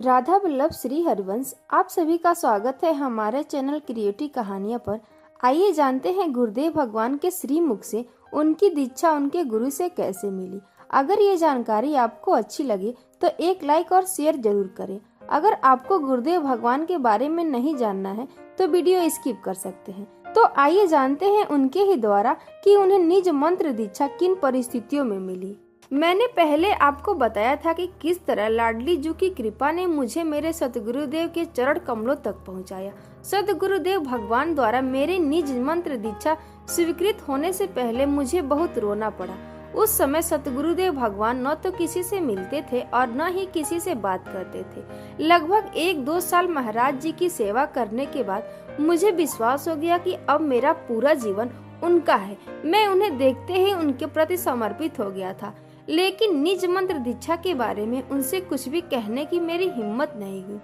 राधा वल्लभ श्री हरिवंश। आप सभी का स्वागत है हमारे चैनल क्रिएटिव कहानियां पर। आइए जानते हैं गुरुदेव भगवान के श्रीमुख से उनकी दीक्षा उनके गुरु से कैसे मिली। अगर ये जानकारी आपको अच्छी लगे तो एक लाइक और शेयर जरूर करें। अगर आपको गुरुदेव भगवान के बारे में नहीं जानना है तो वीडियो स्किप कर सकते हैं। तो आइए जानते हैं उनके ही द्वारा कि उन्हें निज मंत्र दीक्षा किन परिस्थितियों में मिली। मैंने पहले आपको बताया था कि किस तरह लाडली जू की कृपा ने मुझे मेरे सतगुरुदेव के चरण कमलों तक पहुंचाया। सतगुरुदेव भगवान द्वारा मेरे निज मंत्र दीक्षा स्वीकृत होने से पहले मुझे बहुत रोना पड़ा। उस समय सतगुरुदेव भगवान न तो किसी से मिलते थे और न ही किसी से बात करते थे। लगभग 1-2 साल महाराज जी की सेवा करने के बाद मुझे विश्वास हो गया कि अब मेरा पूरा जीवन उनका है। मैं उन्हें देखते ही उनके प्रति समर्पित हो गया था, लेकिन निज मंत्र दीक्षा के बारे में उनसे कुछ भी कहने की मेरी हिम्मत नहीं हुई।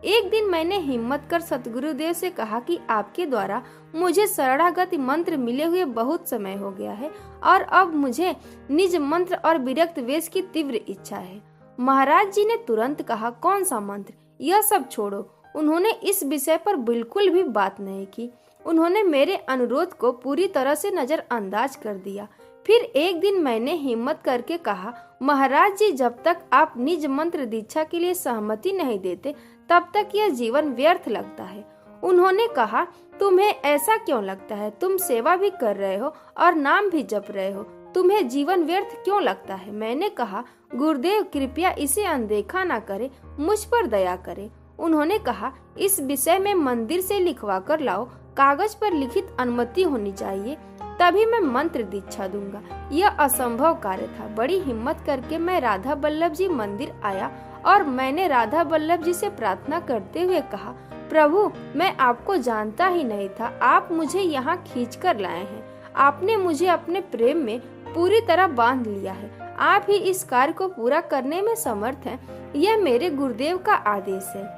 एक दिन मैंने हिम्मत कर सतगुरुदेव से कहा कि आपके द्वारा मुझे शरणागति मंत्र मिले हुए बहुत समय हो गया है और अब मुझे निज मंत्र और विरक्त वेश की तीव्र इच्छा है। महाराज जी ने तुरंत कहा, कौन सा मंत्र? यह सब छोड़ो। उन्होंने इस विषय पर बिल्कुल भी बात नहीं की। उन्होंने मेरे अनुरोध को पूरी तरह से नजरअंदाज कर दिया। फिर एक दिन मैंने हिम्मत करके कहा, महाराज जी, जब तक आप निज मंत्र दीक्षा के लिए सहमति नहीं देते तब तक यह जीवन व्यर्थ लगता है। उन्होंने कहा, तुम्हें ऐसा क्यों लगता है? तुम सेवा भी कर रहे हो और नाम भी जप रहे हो, तुम्हें जीवन व्यर्थ क्यों लगता है? मैंने कहा, गुरुदेव कृपया इसे अनदेखा ना करे, मुझ पर दया करे। उन्होंने कहा, इस विषय में मंदिर से लिखवा कर लाओ, कागज पर लिखित अनुमति होनी चाहिए, तभी मैं मंत्र दीक्षा दूंगा। यह असंभव कार्य था। बड़ी हिम्मत करके मैं राधा वल्लभ जी मंदिर आया और मैंने राधा वल्लभ जी से प्रार्थना करते हुए कहा, प्रभु, मैं आपको जानता ही नहीं था, आप मुझे यहाँ खींच कर लाए हैं। आपने मुझे अपने प्रेम में पूरी तरह बांध लिया है। आप ही इस कार्य को पूरा करने में समर्थ हैं। यह मेरे गुरुदेव का आदेश है।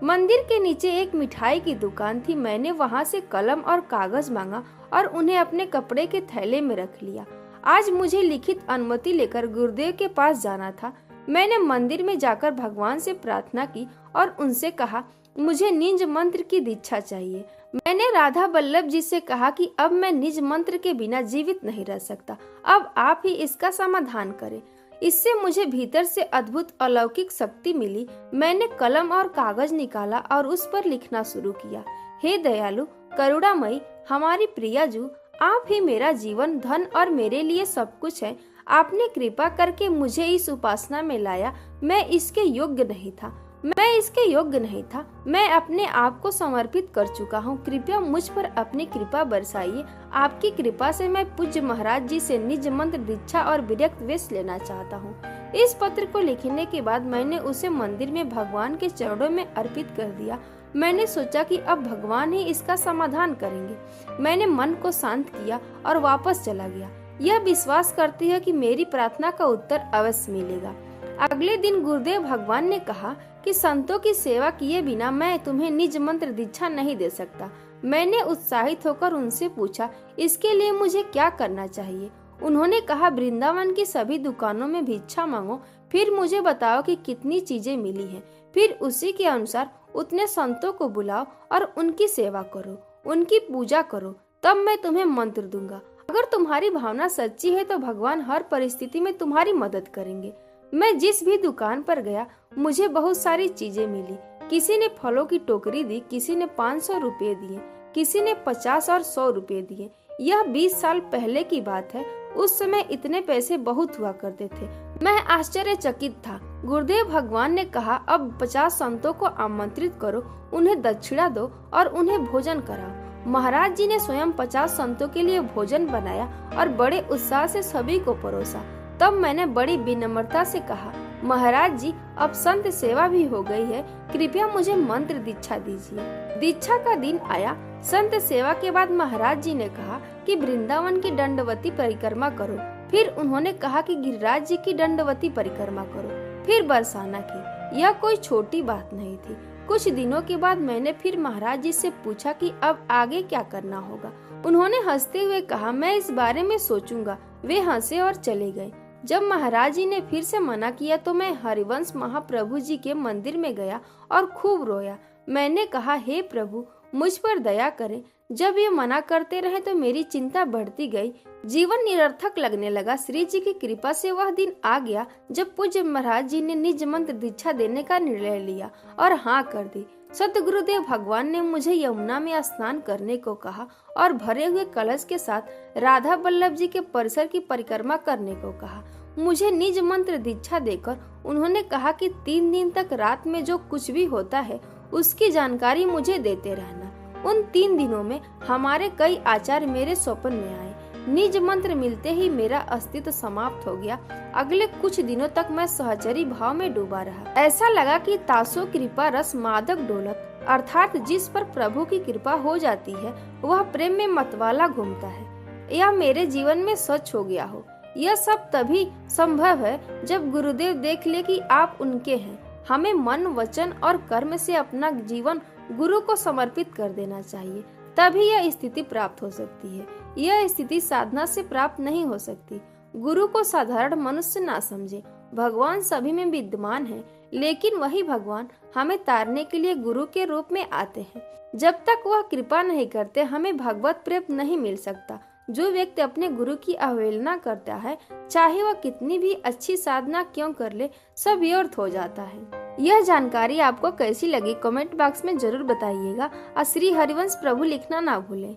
मंदिर के नीचे एक मिठाई की दुकान थी। मैंने वहां से कलम और कागज मांगा और उन्हें अपने कपड़े के थैले में रख लिया। आज मुझे लिखित अनुमति लेकर गुरुदेव के पास जाना था। मैंने मंदिर में जाकर भगवान से प्रार्थना की और उनसे कहा, मुझे निज मंत्र की दीक्षा चाहिए। मैंने राधा वल्लभ जी से कहा कि अब मैं निज मंत्र के बिना जीवित नहीं रह सकता। अब आप ही इसका समाधान करें। इससे मुझे भीतर से अद्भुत अलौकिक शक्ति मिली। मैंने कलम और कागज निकाला और उस पर लिखना शुरू किया। हे दयालु करुणामयी हमारी प्रियाजू, आप ही मेरा जीवन, धन और मेरे लिए सब कुछ है। आपने कृपा करके मुझे इस उपासना में लाया। मैं इसके योग्य नहीं था। मैं अपने आप को समर्पित कर चुका हूँ। कृपया मुझ पर अपनी कृपा बरसाइए। आपकी कृपा से मैं पूज्य महाराज जी से निज मंत्र दीक्षा और विरक्त वेश लेना चाहता हूँ। इस पत्र को लिखने के बाद मैंने उसे मंदिर में भगवान के चरणों में अर्पित कर दिया। मैंने सोचा कि अब भगवान ही इसका समाधान करेंगे। मैंने मन को शांत किया और वापस चला गया, यह विश्वास करते हुए कि मेरी प्रार्थना का उत्तर अवश्य मिलेगा। अगले दिन गुरुदेव भगवान ने कहा कि संतों की सेवा किए बिना मैं तुम्हें निज मंत्र दीक्षा नहीं दे सकता। मैंने उत्साहित होकर उनसे पूछा, इसके लिए मुझे क्या करना चाहिए? उन्होंने कहा, वृंदावन की सभी दुकानों में भिक्षा मांगो, फिर मुझे बताओ कि कितनी चीजें मिली हैं। फिर उसी के अनुसार उतने संतों को बुलाओ और उनकी सेवा करो, उनकी पूजा करो, तब मैं तुम्हें मंत्र दूंगा। अगर तुम्हारी भावना सच्ची है तो भगवान हर परिस्थिति में तुम्हारी मदद करेंगे। मैं जिस भी दुकान पर गया मुझे बहुत सारी चीजें मिली। किसी ने फलों की टोकरी दी, किसी ने 500 रुपए दिए, किसी ने 50 और 100 रुपए दिए। यह 20 साल पहले की बात है। उस समय इतने पैसे बहुत हुआ करते थे। मैं आश्चर्यचकित था। गुरुदेव भगवान ने कहा, अब 50 संतों को आमंत्रित करो, उन्हें दक्षिणा दो और उन्हें भोजन कराओ। महाराज जी ने स्वयं 50 संतों के लिए भोजन बनाया और बड़े उत्साह से सभी को परोसा। तब मैंने बड़ी विनम्रता से कहा, महाराज जी, अब संत सेवा भी हो गई है, कृपया मुझे मंत्र दीक्षा दीजिए। दीक्षा का दिन आया। संत सेवा के बाद महाराज जी ने कहा कि वृंदावन की दंडवती परिक्रमा करो। फिर उन्होंने कहा कि गिरिराज जी की दंडवती परिक्रमा करो, फिर बरसाना की। यह कोई छोटी बात नहीं थी। कुछ दिनों के बाद मैंने फिर महाराज जी से पूछा कि अब आगे क्या करना होगा। उन्होंने हंसते हुए कहा, मैं इस बारे में सोचूंगा। वे हंसे और चले गए। जब महाराज जी ने फिर से मना किया तो मैं हरिवंश महाप्रभु जी के मंदिर में गया और खूब रोया। मैंने कहा, हे प्रभु, मुझ पर दया करें। जब ये मना करते रहे तो मेरी चिंता बढ़ती गई। जीवन निरर्थक लगने लगा। श्री जी की कृपा से वह दिन आ गया जब पूज्य महाराज जी ने निज मंत्र दीक्षा देने का निर्णय लिया और हाँ कर दी। सतगुरुदेव भगवान ने मुझे यमुना में स्नान करने को कहा और भरे हुए कलश के साथ राधा वल्लभ जी के परिसर की परिक्रमा करने को कहा। मुझे निज मंत्र दीक्षा देकर उन्होंने कहा कि 3 दिन तक रात में जो कुछ भी होता है उसकी जानकारी मुझे देते रहना। उन 3 दिनों में हमारे कई आचार्य मेरे स्वप्न में आए। निज मंत्र मिलते ही मेरा अस्तित्व समाप्त हो गया। अगले कुछ दिनों तक मैं सहचरी भाव में डूबा रहा। ऐसा लगा कि तासो कृपा रस मादक डोलक, अर्थात जिस पर प्रभु की कृपा हो जाती है वह प्रेम में मतवाला घूमता है। यह मेरे जीवन में सच हो गया हो। यह सब तभी संभव है जब गुरुदेव देख ले कि आप उनके हैं। हमें मन, वचन और कर्म से अपना जीवन गुरु को समर्पित कर देना चाहिए, तभी यह स्थिति प्राप्त हो सकती है। यह स्थिति साधना से प्राप्त नहीं हो सकती। गुरु को साधारण मनुष्य ना समझे। भगवान सभी में विद्यमान है, लेकिन वही भगवान हमें तारने के लिए गुरु के रूप में आते हैं। जब तक वह कृपा नहीं करते हमें भगवत प्रेम नहीं मिल सकता। जो व्यक्ति अपने गुरु की अवहेलना करता है, चाहे वह कितनी भी अच्छी साधना क्यों कर ले, सब व्यर्थ हो जाता है। यह जानकारी आपको कैसी लगी कमेंट बॉक्स में जरूर बताइएगा और श्री हरिवंश प्रभु लिखना ना भूलें।